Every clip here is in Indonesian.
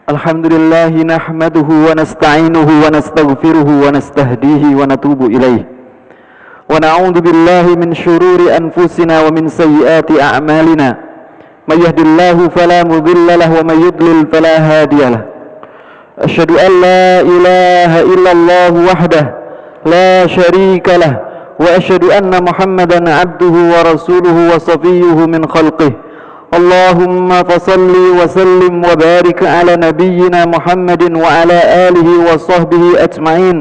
Alhamdulillahi nahmaduhu wa nasta'inuhu wa nastaghfiruhu wa nastahdihi wa natubu ilaih wa na'udzu billahi min syururi anfusina wa min sayyiati a'malina may yahdihillahu fala mudilla lahu wa may yudlil fala hadiya lahu asyhadu an la ilaha illallah wahdahu la syarika lahu wa asyhadu anna muhammadan abduhu wa rasuluhu wa safiyyuhu min khalqihi Allahumma fasalli wa sallim wa barik ala nabiyyina Muhammadin wa ala alihi wa sahbihi ajma'in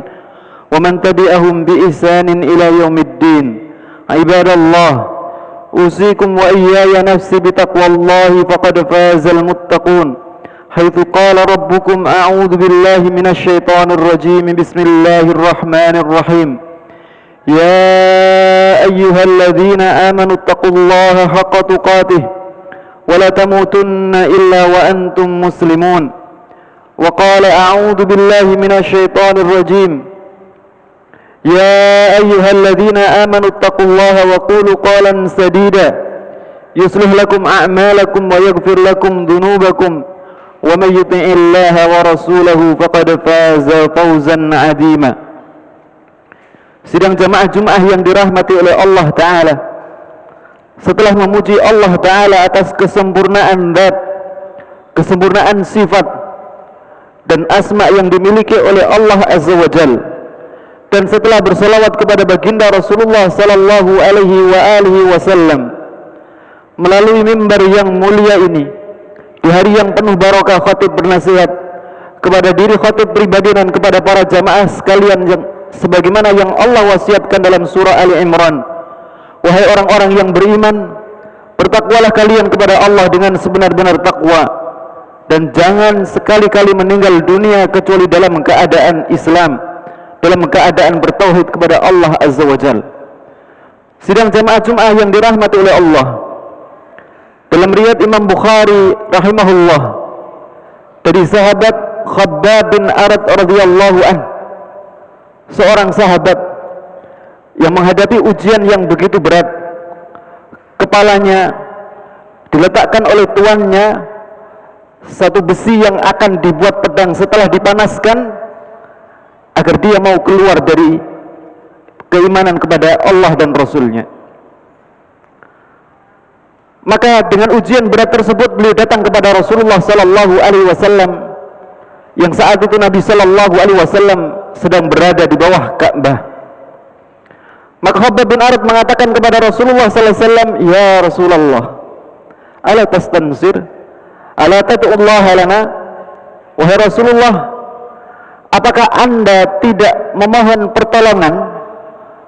wa man tabi'ahum bi ihsanin ila yaumiddin. Ibadallah, usikum wa iyaya nafsi bi taqwallahi faqad fazal muttaqun. Haitsu qala rabbukum a'udzu billahi minasy syaithanir rajim. Bismillahirrahmanirrahim. Ya ayyuhalladzina amanu taqullaha haqqa tuqatih ولا تموتن إلا وأنتم مسلمون وقال أعوذ بالله من الشيطان الرجيم يا أيها الذين آمنوا اتقوا الله وقولوا قولا سديدا يصلح لكم أعمالكم ويغفر لكم ذنوبكم ومن يطع الله ورسوله فقد فاز فوزا عظيما. Sidang jamaah Jumat yang dirahmati oleh Allah Ta'ala, setelah memuji Allah Ta'ala atas kesempurnaan zat, kesempurnaan sifat dan asma yang dimiliki oleh Allah Azza wa Jal, dan setelah bersalawat kepada baginda Rasulullah Sallallahu Alaihi Wasallam, melalui mimbar yang mulia ini, di hari yang penuh barokah, khatib bernasihat kepada diri khatib pribadi dan kepada para jamaah sekalian yang sebagaimana yang Allah wasiatkan dalam surah Ali Imran. Wahai orang-orang yang beriman, bertakwalah kalian kepada Allah dengan sebenar-benar takwa, dan jangan sekali-kali meninggal dunia kecuali dalam keadaan Islam, dalam keadaan bertauhid kepada Allah Azza wa Jal. Sidang jamaah Jum'ah yang dirahmati oleh Allah, dalam riwayat Imam Bukhari rahimahullah dari sahabat Khabbab bin Arad radhiyallahu anhu, seorang sahabat yang menghadapi ujian yang begitu berat. Kepalanya diletakkan oleh tuannya satu besi yang akan dibuat pedang setelah dipanaskan, agar dia mau keluar dari keimanan kepada Allah dan Rasulnya. Maka dengan ujian berat tersebut beliau datang kepada Rasulullah Sallallahu Alaihi Wasallam, yang saat itu Nabi Sallallahu Alaihi Wasallam sedang berada di bawah Ka'bah. Maka Khabbab bin Arad mengatakan kepada Rasulullah sallallahu alaihi wasallam, "Ya Rasulullah, ala tastansir? Ala tad'ullaha lana?" Wahai Rasulullah, apakah Anda tidak memohon pertolongan,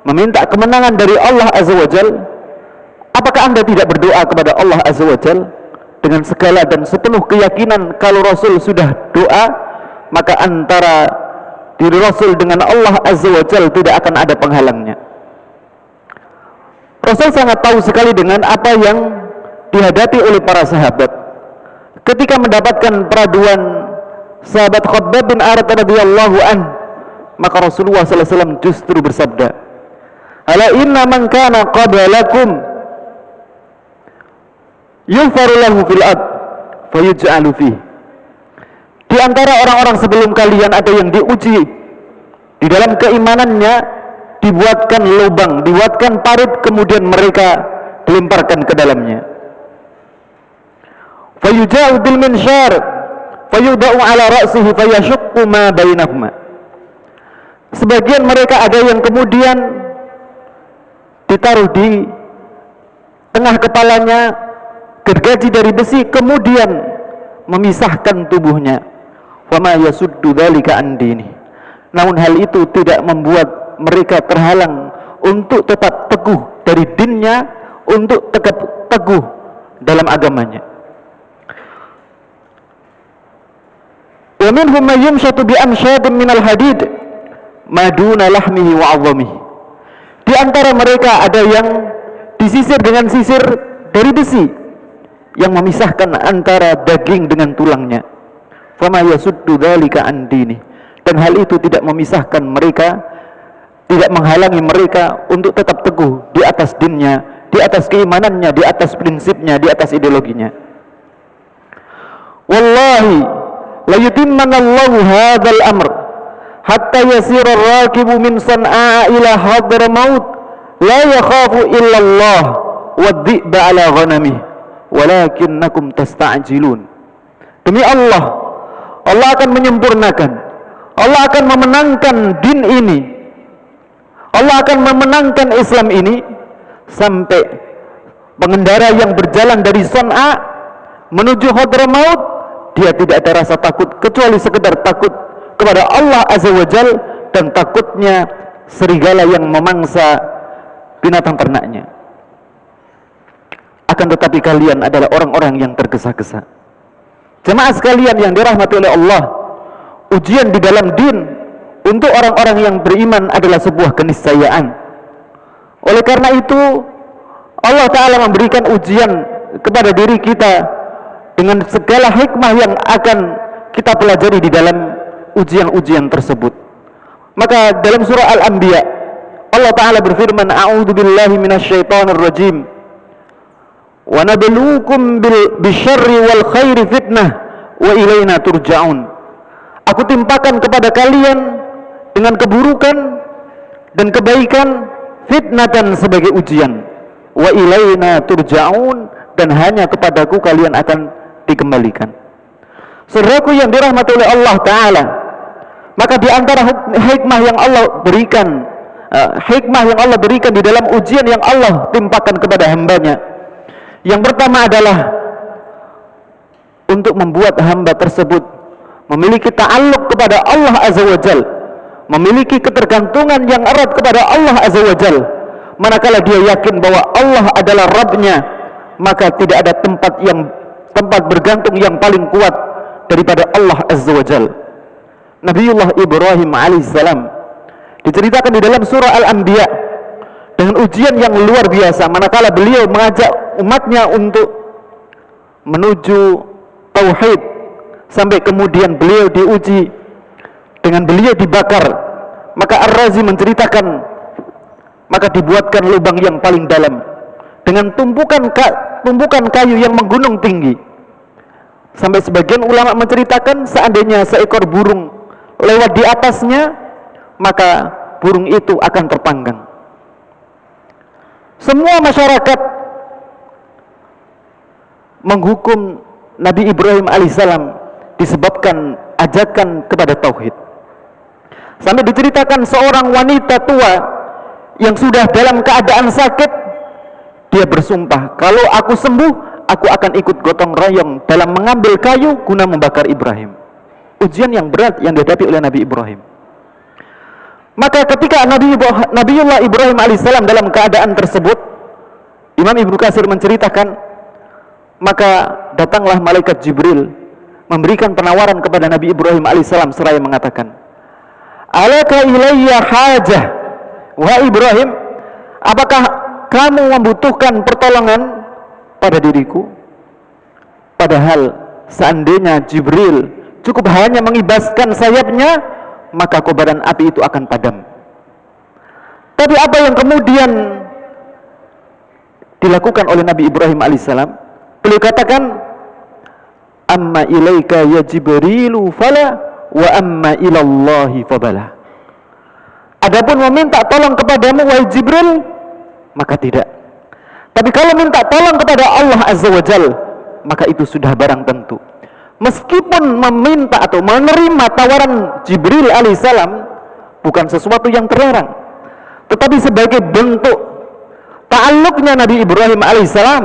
meminta kemenangan dari Allah Azza wa Jal? Apakah Anda tidak berdoa kepada Allah Azza wa Jal dengan segala dan sepenuh keyakinan kalau Rasul sudah doa, maka antara diri Rasul dengan Allah Azza wa Jal tidak akan ada penghalangnya. Rasul sangat tahu sekali dengan apa yang dihadapi oleh para sahabat. Ketika mendapatkan peraduan sahabat Khabbab bin Arad radhiyallahu an, maka Rasulullah sallallahu alaihi wasallam justru bersabda, "Ala inna man kana qablakum yughfaru lahu fil ard fayuj'alu fihi." Di antara orang-orang sebelum kalian ada yang diuji di dalam keimanannya, dibuatkan lubang, dibuatkan parit, kemudian mereka dilemparkan ke dalamnya. Fayuja'u bil minsyar fayudau ala ra'sihi fayashuqqu ma bainahuma. Sebagian mereka ada yang kemudian ditaruh di tengah kepalanya gergaji dari besi, kemudian memisahkan tubuhnya. Wa ma yasuddu dzalika an dini. Namun hal itu tidak membuat mereka terhalang untuk tetap teguh dari dinnya, untuk tetap teguh dalam agamanya. Wa minhum may yumshatu bi amshadin minal hadid maduna lahmihi wa 'azamihi. Di antara mereka ada yang disisir dengan sisir dari besi yang memisahkan antara daging dengan tulangnya. Fama yasuddu dzalika an dini. Dan hal itu tidak memisahkan mereka, tidak menghalangi mereka untuk tetap teguh di atas dinnya, di atas keimanannya, di atas prinsipnya, di atas ideologinya. Wallahi la yutimmanallahu hadzal amr hatta yasira ar-rakibu min San'a ila Hadramaut la yakhafu illa Allah wad-dhi'ba ala ghanamihi walakinnakum tasta'jilun. Demi Allah, Allah akan menyempurnakan, Allah akan memenangkan din ini, Allah akan memenangkan Islam ini sampai pengendara yang berjalan dari San'a menuju Hadramaut, dia tidak ada rasa takut kecuali sekedar takut kepada Allah Azza wa Jal dan takutnya serigala yang memangsa binatang ternaknya. Akan tetapi kalian adalah orang-orang yang tergesa-gesa. Jemaah sekalian yang dirahmati oleh Allah, ujian di dalam din untuk orang-orang yang beriman adalah sebuah keniscayaan. Oleh karena itu Allah Ta'ala memberikan ujian kepada diri kita dengan segala hikmah yang akan kita pelajari di dalam ujian-ujian tersebut. Maka dalam surah Al-Anbiya Allah Ta'ala berfirman, a'udzu billahi minasyaitonir rajim, wa nabluukum bisyarri wal khairi fitnah wa ilaina turja'un. Aku timpakan kepada kalian dengan keburukan dan kebaikan fitnatan sebagai ujian, wa ilaina turja'un, dan hanya kepadaku kalian akan dikembalikan. Saudaraku yang dirahmati oleh Allah Ta'ala, maka di antara hikmah yang Allah berikan di dalam ujian yang Allah timpakan kepada hambanya, yang pertama adalah untuk membuat hamba tersebut memiliki ta'alluq kepada Allah Azza wa Jal, memiliki ketergantungan yang erat kepada Allah Azza wa Jal. Manakala dia yakin bahwa Allah adalah Rabbnya, maka tidak ada tempat bergantung yang paling kuat daripada Allah Azza wa Jal. Nabiullah Ibrahim alaihissalam diceritakan di dalam surah Al-Anbiya dengan ujian yang luar biasa manakala beliau mengajak umatnya untuk menuju tauhid, sampai kemudian beliau diuji dengan beliau dibakar. Maka Ar-Razi menceritakan, maka dibuatkan lubang yang paling dalam dengan tumpukan kayu yang menggunung tinggi, sampai sebagian ulama menceritakan seandainya seekor burung lewat di atasnya, maka burung itu akan terpanggang. Semua masyarakat menghukum Nabi Ibrahim alaihissalam disebabkan ajakan kepada tauhid. Sampai diceritakan seorang wanita tua yang sudah dalam keadaan sakit, dia bersumpah, kalau aku sembuh, aku akan ikut gotong royong dalam mengambil kayu guna membakar Ibrahim. Ujian yang berat yang dihadapi oleh Nabi Ibrahim. Maka ketika Nabiullah Ibrahim alaihissalam dalam keadaan tersebut, Imam Ibnu Katsir menceritakan, maka datanglah malaikat Jibril memberikan penawaran kepada Nabi Ibrahim alaihissalam seraya mengatakan, alaka ilayya hajah, wahai Ibrahim, apakah kamu membutuhkan pertolongan pada diriku? Padahal seandainya Jibril cukup hanya mengibaskan sayapnya, maka kobaran api itu akan padam. Tapi apa yang kemudian dilakukan oleh Nabi Ibrahim alaihissalam? Beliau katakan, amma ilaika ya Jibrilu fala wa amma ilallahi fabala. Adapun meminta tolong kepadamu wahai Jibril, maka tidak. Tapi kalau minta tolong kepada Allah Azza wa Jal, maka itu sudah barang tentu. Meskipun meminta atau menerima tawaran Jibril alaihissalam bukan sesuatu yang terlarang, tetapi sebagai bentuk ta'alluqnya Nabi Ibrahim alaihissalam,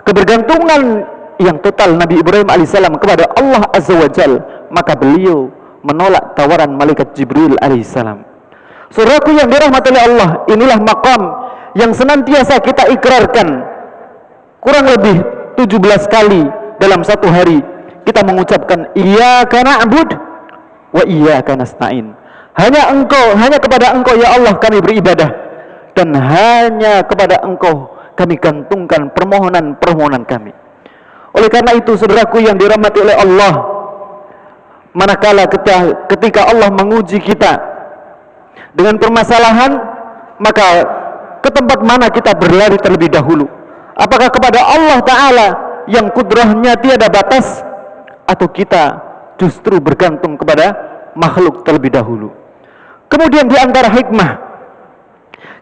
kebergantungan yang total Nabi Ibrahim alaihissalam kepada Allah Azza wa Jal, maka beliau menolak tawaran malaikat Jibril alaihissalam. Saudaraku yang dirahmati oleh Allah, inilah maqam yang senantiasa kita ikrarkan. Kurang lebih 17 kali dalam satu hari kita mengucapkan iyyaka na'bud wa iyyaka nasta'in. Hanya kepada Engkau ya Allah kami beribadah, dan hanya kepada Engkau kami gantungkan permohonan-permohonan kami. Oleh karena itu saudaraku yang dirahmati oleh Allah, manakala ketika Allah menguji kita dengan permasalahan, maka ke tempat mana kita berlari terlebih dahulu? Apakah kepada Allah Ta'ala yang kudrahnya tiada batas, atau kita justru bergantung kepada makhluk terlebih dahulu. Kemudian di antara hikmah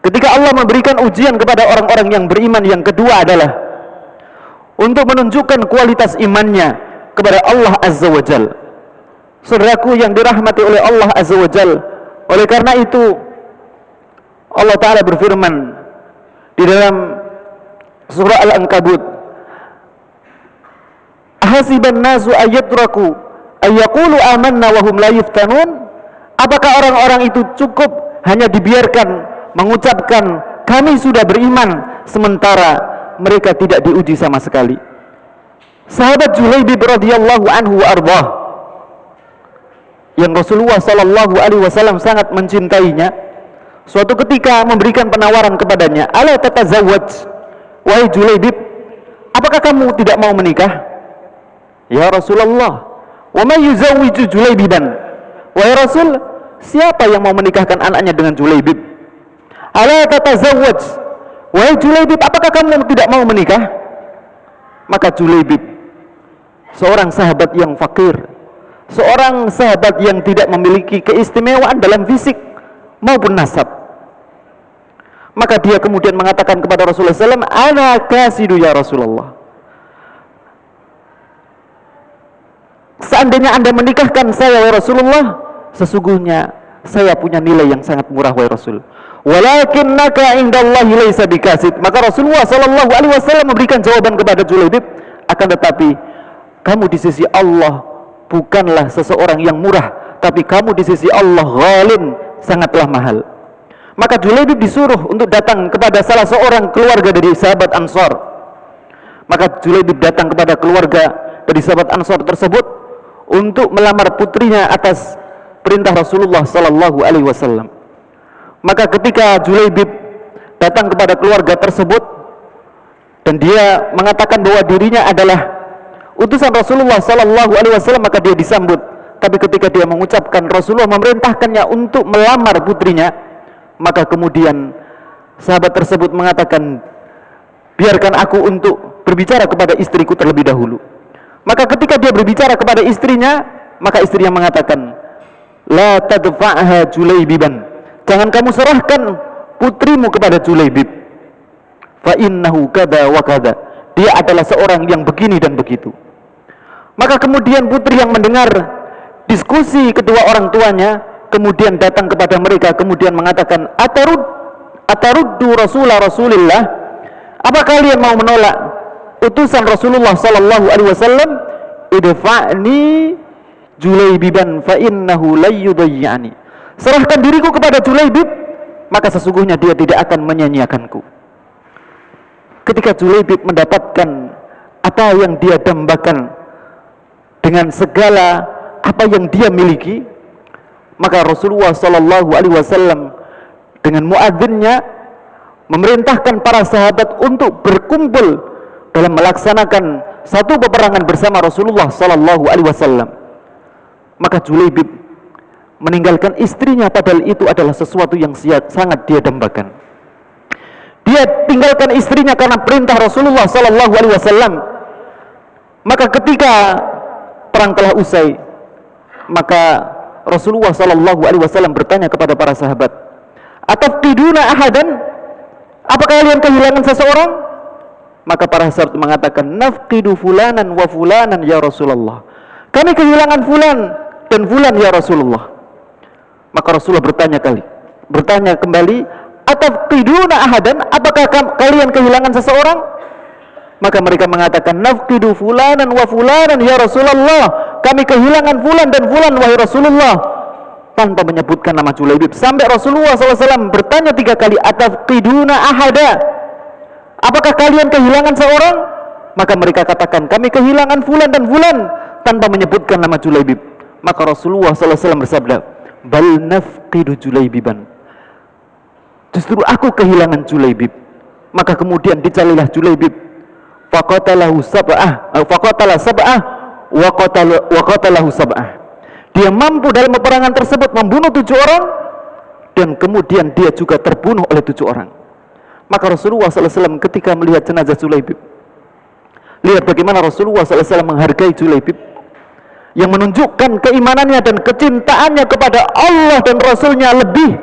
ketika Allah memberikan ujian kepada orang-orang yang beriman yang kedua adalah untuk menunjukkan kualitas imannya kepada Allah Azza wa Jal. Saudaraku yang dirahmati oleh Allah Azza wa Jal, oleh karena itu Allah Ta'ala berfirman di dalam surah Al-Ankabut, ahasiban nasu ayatraku ayyaqulu amanna wa hum la yuftanun. Apakah orang-orang itu cukup hanya dibiarkan mengucapkan kami sudah beriman sementara mereka tidak diuji sama sekali? Sahabat Julaibib radhiyallahu anhu wa arbah, yang Rasulullah sallallahu alaihi wasallam sangat mencintainya, suatu ketika memberikan penawaran kepadanya, ala tatazawwaj, wahai Julaibib, apakah kamu tidak mau menikah? Ya Rasulullah, wa may yuzawwiju Julaibiban, wahai Rasul, siapa yang mau menikahkan anaknya dengan Julaibib? Ala tatazawwaj, wahai Julaibib, apakah kamu tidak mau menikah? Maka Julaibib, seorang sahabat yang fakir, seorang sahabat yang tidak memiliki keistimewaan dalam fisik maupun nasab, maka dia kemudian mengatakan kepada Rasulullah SAW, ana kasidu ya Rasulullah, seandainya Anda menikahkan saya wahai Rasulullah, sesungguhnya saya punya nilai yang sangat murah wahai Rasul. Walakinnaka indallahi laisa bikasid. Maka Rasulullah sallallahu alaihi wasallam memberikan jawaban kepada Julaibib, akan tetapi kamu di sisi Allah bukanlah seseorang yang murah, tapi kamu di sisi Allah ghalin, sangatlah mahal. Maka Julaibib disuruh untuk datang kepada salah seorang keluarga dari sahabat Ansar. Maka Julaibib datang kepada keluarga dari sahabat Ansar tersebut untuk melamar putrinya atas perintah Rasulullah sallallahu alaihi wasallam. Maka ketika Julaibib datang kepada keluarga tersebut dan dia mengatakan bahwa dirinya adalah utusan Rasulullah sallallahu alaihi wasallam, maka dia disambut. Tapi ketika dia mengucapkan Rasulullah memerintahkannya untuk melamar putrinya, maka kemudian sahabat tersebut mengatakan, biarkan aku untuk berbicara kepada istriku terlebih dahulu. Maka ketika dia berbicara kepada istrinya, maka istrinya mengatakan, la tadfa'ha Julaibiban, jangan kamu serahkan putrimu kepada Julaibib, fa innahu kada wa kada, dia adalah seorang yang begini dan begitu. Maka kemudian putri yang mendengar diskusi kedua orang tuanya kemudian datang kepada mereka, kemudian mengatakan, ataruddu Rasulillah, apa kalian mau menolak utusan Rasulullah sallallahu alaihi wasallam? Idfa'ni Julaibiban fa innahu la yudayyani, serahkan diriku kepada Julaibib, maka sesungguhnya dia tidak akan menyia-nyiakanku. Ketika Julaibib mendapatkan apa yang dia dambakan dengan segala apa yang dia miliki, maka Rasulullah sallallahu alaihi wasallam dengan muadzinnya memerintahkan para sahabat untuk berkumpul dalam melaksanakan satu peperangan bersama Rasulullah sallallahu alaihi wasallam. Maka Julaibib meninggalkan istrinya, padahal itu adalah sesuatu yang sangat dia dambakan. Dia tinggalkan istrinya karena perintah Rasulullah sallallahu alaihi wasallam. Maka ketika perang telah usai, maka Rasulullah sallallahu alaihi wasallam bertanya kepada para sahabat, atafqiduna ahadan, apakah kalian kehilangan seseorang? Maka para sahabat mengatakan, nafqidu fulanan wa fulanan ya Rasulullah, kami kehilangan fulan dan fulan ya Rasulullah. Maka Rasulullah bertanya kembali, atafqiduna ahadan, apakah kalian kehilangan seseorang? Maka mereka mengatakan, nafqidu fulanan wa fulanan ya Rasulullah, kami kehilangan fulan dan fulan wahai Rasulullah, tanpa menyebutkan nama Julaibib. Sampai Rasulullah SAW bertanya 3 kali, atafqiduna ahada, apakah kalian kehilangan seorang? Maka mereka katakan, kami kehilangan fulan dan fulan, tanpa menyebutkan nama Julaibib. Maka Rasulullah SAW bersabda, bal nafqidu Julaibiban, justru aku kehilangan Julaibib. Maka kemudian dicarilah Julaibib, faqatalahu sab'ah wa qatalahu sab'ah, dia mampu dalam peperangan tersebut membunuh 7 orang, dan kemudian dia juga terbunuh oleh 7 orang. Maka Rasulullah SAW ketika melihat jenazah Julaibib, lihat bagaimana Rasulullah SAW menghargai Julaibib, yang menunjukkan keimanannya dan kecintaannya kepada Allah dan Rasulnya lebih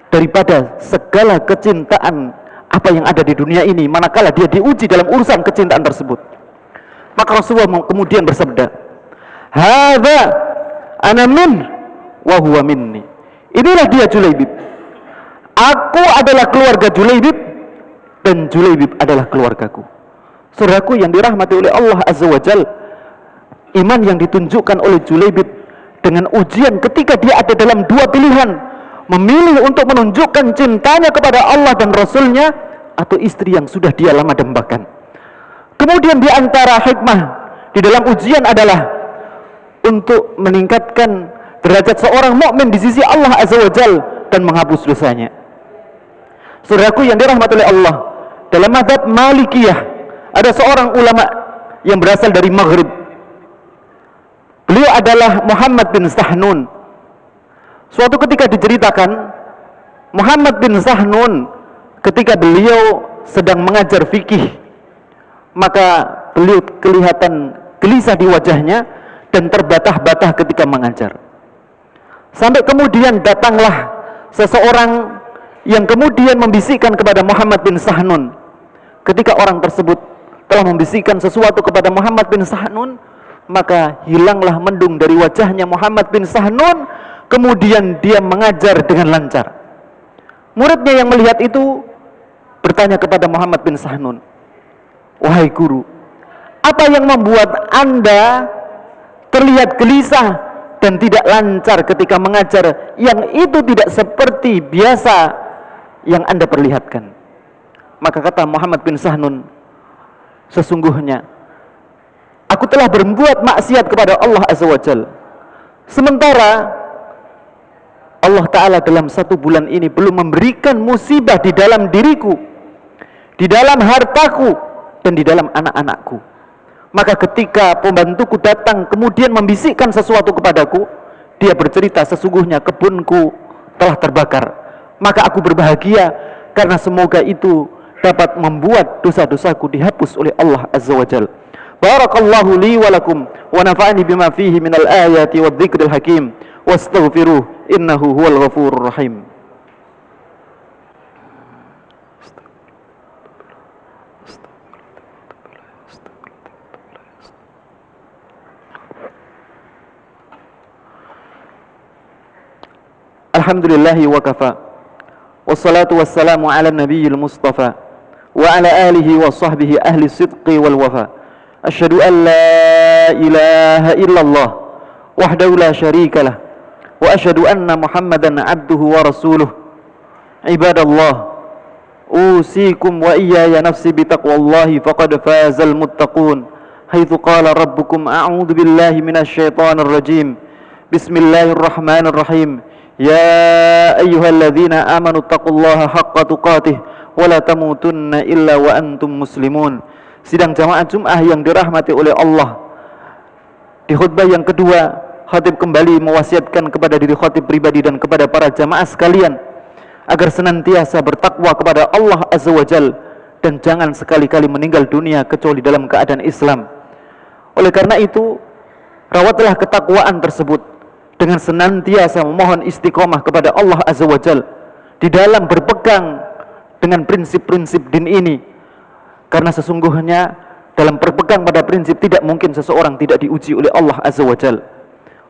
daripada segala kecintaan apa yang ada di dunia ini, manakala dia diuji dalam urusan kecintaan tersebut. Maka Rasulullah kemudian bersabda, hadza ana min wa huwa minni. Inilah dia Julaibib, aku adalah keluarga Julaibib dan Julaibib adalah keluargaku. Saudaraku yang dirahmati oleh Allah Azza wa Jal, iman yang ditunjukkan oleh Julaibib dengan ujian ketika dia ada dalam dua pilihan, memilih untuk menunjukkan cintanya kepada Allah dan Rasulnya atau istri yang sudah dia lama dambakan. Kemudian di antara hikmah di dalam ujian adalah untuk meningkatkan derajat seorang mukmin di sisi Allah Azza wa Jal dan menghapus dosanya. Saudaraku yang dirahmati oleh Allah, dalam mazhab Malikiyah ada seorang ulama yang berasal dari Maghrib. Beliau adalah Muhammad bin Sahnun. Suatu ketika diceritakan, Muhammad bin Sahnun ketika beliau sedang mengajar fikih, maka beliau kelihatan gelisah di wajahnya dan terbatah-batah ketika mengajar. Sampai kemudian datanglah seseorang yang kemudian membisikkan kepada Muhammad bin Sahnun. Ketika orang tersebut telah membisikkan sesuatu kepada Muhammad bin Sahnun, maka hilanglah mendung dari wajahnya Muhammad bin Sahnun. Kemudian dia mengajar dengan lancar. Muridnya yang melihat itu bertanya kepada Muhammad bin Sahnun, wahai guru, apa yang membuat Anda terlihat gelisah dan tidak lancar ketika mengajar yang itu tidak seperti biasa yang Anda perlihatkan? Maka kata Muhammad bin Sahnun, sesungguhnya aku telah berbuat maksiat kepada Allah Azza wa Jal, sementara Allah Ta'ala dalam satu bulan ini belum memberikan musibah di dalam diriku, di dalam hartaku, dan di dalam anak-anakku. Maka ketika pembantuku datang kemudian membisikkan sesuatu kepadaku, dia bercerita sesungguhnya kebunku telah terbakar. Maka aku berbahagia karena semoga itu dapat membuat dosa-dosaku dihapus oleh Allah Azza wa Jal. Barakallahu li wa lakum wa nafa'ani bima fihi minal ayati wa dzikril hakim wastaghfiruh innahu huwal ghafurur rahim. Alhamdulillahi wa kafa wassalatu wassalamu ala nabiyil mustafa wa ala alihi wa sahbihi ahli sidqi wal wafa. Asyhadu an la ilaha illallah wahdahu la syarika lah wa asyhadu anna Muhammadan abduhu wa rasuluh. Ibadallah, usikum wa iyaya nafsi bitaqwallahi faqad fazal muttaqun. Haitsu qala rabbukum a'udzu billahi minasy syaithanir rajim. Bismillahirrahmanirrahim. Ya ayyuhalladzina amanu taqullaha haqqa tuqatih wa la tamutunna illa wa antum muslimun. Sidang jamaah Jum'ah yang dirahmati oleh Allah, di khutbah yang kedua, khatib kembali mewasiatkan kepada diri khatib pribadi dan kepada para jamaah sekalian agar senantiasa bertakwa kepada Allah Azza wa Jal dan jangan sekali-kali meninggal dunia kecuali dalam keadaan Islam. Oleh karena itu, rawatlah ketakwaan tersebut dengan senantiasa memohon istiqomah kepada Allah Azza wa Jal di dalam berpegang dengan prinsip-prinsip din ini. Karena sesungguhnya dalam berpegang pada prinsip tidak mungkin seseorang tidak diuji oleh Allah Azza wa Jal.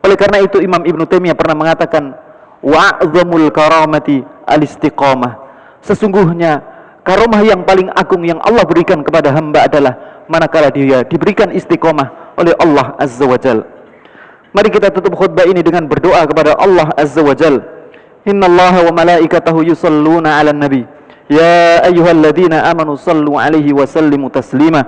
Oleh karena itu Imam Ibn Taimiyah pernah mengatakan, wa'adzamul karamati al-istiqamah. Sesungguhnya karamah yang paling agung yang Allah berikan kepada hamba adalah manakala dia diberikan istiqamah oleh Allah Azza wa Jal. Mari kita tutup khutbah ini dengan berdoa kepada Allah Azza wa Jal. Innallaha wa malaikatahu yusalluna 'alan nabi. Ya ayyuhalladzina amanu sallu 'alaihi wa sallimu taslima.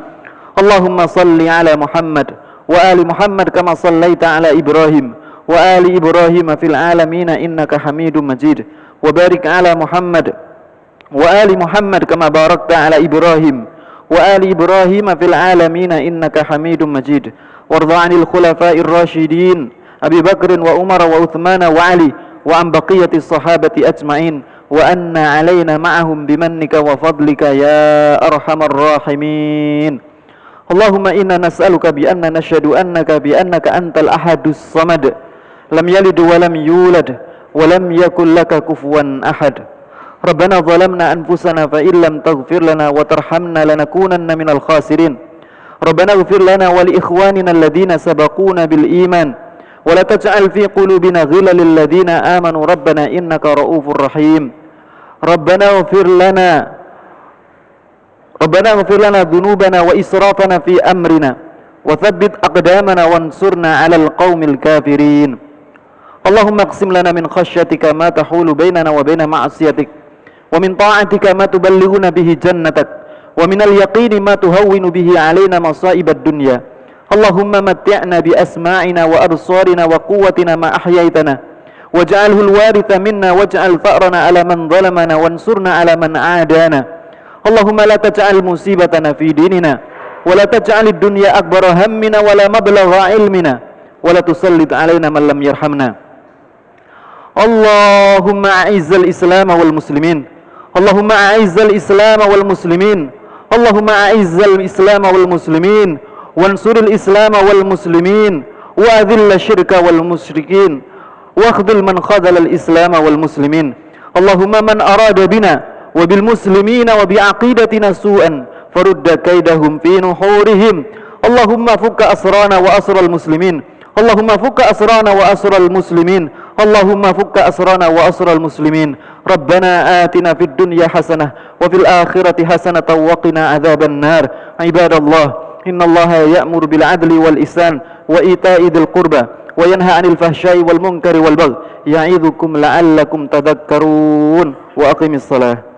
Allahumma salli 'ala Muhammad wa ali Muhammad kama sallaita 'ala Ibrahim wa ali Ibrahim fil 'alamin innaka Hamidum Majid. Wa barik 'ala Muhammad wa ali Muhammad kama barakta 'ala Ibrahim wa ali Ibrahim fil 'alamin innaka Hamidum Majid. Warda 'anil khulafa'ir rasyidin Abi Bakr wa Umar wa Uthman wa Ali wa an baqiyati sahabati ajma'in wa anna 'alaina ma'ahum bimannika wa fadlika ya arhamar rahimin. Allahumma inna nas'aluka bi anna nashhadu annaka bi annaka antal ahadus samad lam yalid wa lam yulad wa lam yakul laka kufuwan ahad. Rabbana zalamna anfusana fa illam taghfir lana wa tarhamna lanakunanna minal khasirin. Rabbana ighfir lana wa li ikhwanina alladhina sabaquna bil iman wa la taj'al fi qulubina ghillan lil ladzina amanu rabbana innaka ra'ufur rahim. Rabbana ighfir lana dhunubana wa israfana fi amrina wa thabbit aqdamana wansurna 'alal qaumil kafirin. Allahumma aqsim lana min khashyatika ma tahulu bainana wa baina ma'siyatik wa min ta'atika ma tuballighuna bihi jannatak wa min al-yaqini ma tuhawwinu bihi 'alaina masa'ibad dunya. Allahumma matti'na bi asma'ina wa absarina wa quwwatina ma ahyaytana waj'alhu al-waritha minna waj'al tha'rana 'ala man zalamana wansurna 'ala man 'adana. Allahumma la taj'al musibatana fi dinina wa la taj'al ad-dunya akbara hammina wa la mablagha 'ilmina wa la tusallit 'alaina man lam yarhamna. Allahumma a'izzal Islam wal muslimin. Allahumma a'izzal Islam wal muslimin. Allahumma a'izzal Islam wal muslimin wansuril Islam wal muslimin wa adhill syirka wal musyrikin wa akhdhil man khadhala al Islam wal muslimin. Allahumma man arada bina wa bil muslimina wa bi aqidatina su'an farudda kaidahum fi nuhurihim. Allahumma fukka asrana wa asral muslimin. Allahumma fukka asrana wa asral muslimin. Allahumma fukka asrana wa asral muslimin. Rabbana atina fid dunya hasanah wa fil akhirati hasanatan wa qina adzaban nar. Ibadallah, innallaha ya'muru bil adli wal ihsan wa ita'i dzil qurba wa yanha 'anil fahsya'i wal munkari wal baghi ya'idzukum la'allakum tadhakkarun. Wa aqimis shalah.